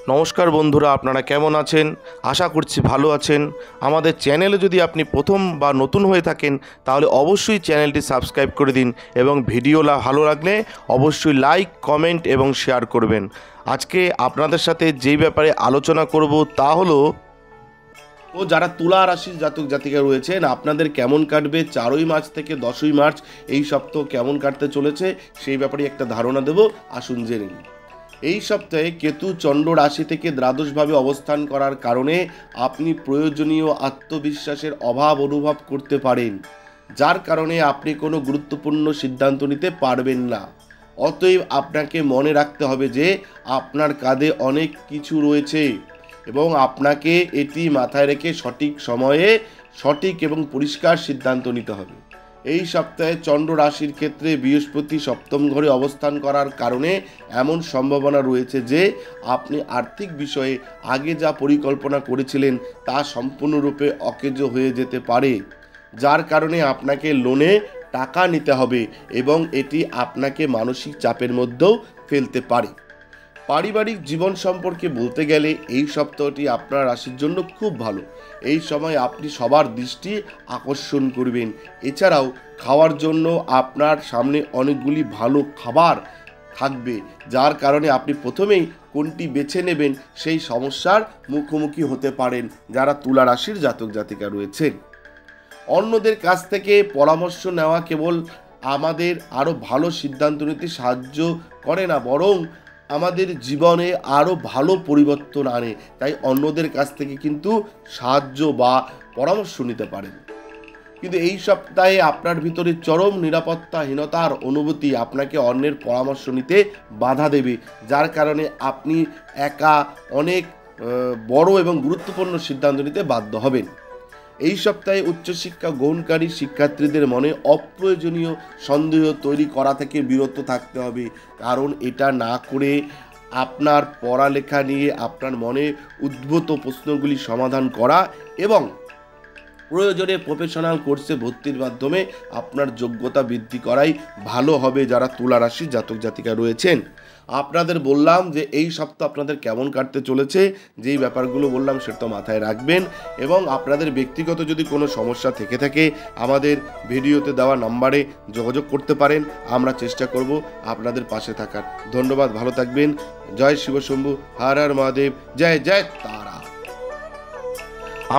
নমস্কার বন্ধুরা, আপনারা কেমন আছেন? আশা করছি ভালো আছেন। আমাদের চ্যানেলে যদি আপনি প্রথম বা নতুন হয়ে থাকেন তাহলে অবশ্যই চ্যানেলটি সাবস্ক্রাইব করে দিন এবং ভিডিও ভালো লাগলে অবশ্যই লাইক, কমেন্ট এবং শেয়ার করবেন। আজকে আপনাদের সাথে যেই ব্যাপারে আলোচনা করব তা হলো যারা তুলা রাশির জাতক জাতিকা রয়েছেন আপনাদের কেমন কাটবে 4ই মার্চ থেকে 10ই মার্চ এই সপ্তাহ কেমন কাটতে চলেছে সেই ব্যাপারে একটা ধারণা দেব। আসুন জেনে নিন। এই সপ্তাহে কেতু চন্দ্র রাশি থেকে দ্বাদশভাবে অবস্থান করার কারণে আপনি প্রয়োজনীয় আত্মবিশ্বাসের অভাব অনুভব করতে পারেন, যার কারণে আপনি কোনো গুরুত্বপূর্ণ সিদ্ধান্ত নিতে পারবেন না। অতএব আপনাকে মনে রাখতে হবে যে আপনার কাঁধে অনেক কিছু রয়েছে এবং আপনাকে এটি মাথায় রেখে সঠিক সময়ে সঠিক এবং পরিষ্কার সিদ্ধান্ত নিতে হবে। এই সপ্তাহে চন্দ্র রাশির ক্ষেত্রে বৃহস্পতি সপ্তম ঘরে অবস্থান করার কারণে এমন সম্ভাবনা রয়েছে যে আপনি আর্থিক বিষয়ে আগে যা পরিকল্পনা করেছিলেন তা সম্পূর্ণরূপে অকেজো হয়ে যেতে পারে, যার কারণে আপনাকে লোনে টাকা নিতে হবে এবং এটি আপনাকে মানসিক চাপের মধ্যেও ফেলতে পারে। পারিবারিক জীবন সম্পর্কে বলতে গেলে এই সপ্তাহটি আপনার রাশির জন্য খুব ভালো। এই সময় আপনি সবার দৃষ্টি আকর্ষণ করবেন। এছাড়াও খাওয়ার জন্য আপনার সামনে অনেকগুলি ভালো খাবার থাকবে, যার কারণে আপনি প্রথমেই কোনটি বেছে নেবেন সেই সমস্যার মুখোমুখি হতে পারেন যারা তুলা রাশির জাতক জাতিকা রয়েছেন। অন্যদের কাছ থেকে পরামর্শ নেওয়া কেবল আমাদের আরও ভালো সিদ্ধান্ত নিতে সাহায্য করে না, বরং আমাদের জীবনে আরও ভালো পরিবর্তন আনে। তাই অন্যদের কাছ থেকে কিন্তু সাহায্য বা পরামর্শ নিতে পারেন। কিন্তু এই সপ্তাহে আপনার ভিতরে চরম নিরাপত্তাহীনতার অনুভূতি আপনাকে অন্যের পরামর্শ নিতে বাধা দেবে, যার কারণে আপনি একা অনেক বড় এবং গুরুত্বপূর্ণ সিদ্ধান্ত নিতে বাধ্য হবেন। এই সপ্তাহে উচ্চশিক্ষা গ্রহণকারী শিক্ষার্থীদের মনে অপ্রয়োজনীয় সন্দেহ তৈরি করা থেকে বিরত থাকতে হবে, কারণ এটা না করে আপনার পড়ালেখা নিয়ে আপনার মনে উদ্ভূত প্রশ্নগুলি সমাধান করা এবং প্রয়োজনে প্রফেশনাল কোর্সে ভর্তির মাধ্যমে আপনার যোগ্যতা বৃদ্ধি করাই ভালো হবে যারা তুলা রাশির জাতক জাতিকা রয়েছেন। আপনাদের বললাম যে এই সপ্তাহ আপনাদের কেমন কাটতে চলেছে, যেই ব্যাপারগুলো বললাম সেটা মাথায় রাখবেন এবং আপনাদের ব্যক্তিগত যদি কোনো সমস্যা থেকে থাকে আমাদের ভিডিওতে দেওয়া নাম্বারে যোগাযোগ করতে পারেন। আমরা চেষ্টা করব আপনাদের পাশে থাকার। ধন্যবাদ, ভালো থাকবেন। জয় শিবশম্ভু, হর হর মহাদেব, জয় জয় তারা।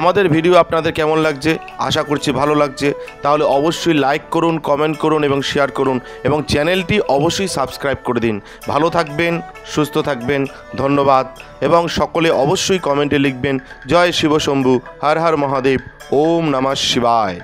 আমাদের ভিডিও আপনাদের কেমন লাগছে? আশা করছি ভালো লাগছে। তাহলে অবশ্যই লাইক করুন, কমেন্ট করুন এবং শেয়ার করুন এবং চ্যানেলটি অবশ্যই সাবস্ক্রাইব করে দিন। ভালো থাকবেন, সুস্থ থাকবেন, ধন্যবাদ। এবং সকলে অবশ্যই কমেন্টে লিখবেন জয় শিবশম্ভু, হর হর মহাদেব, ওম নমঃ শিবায়।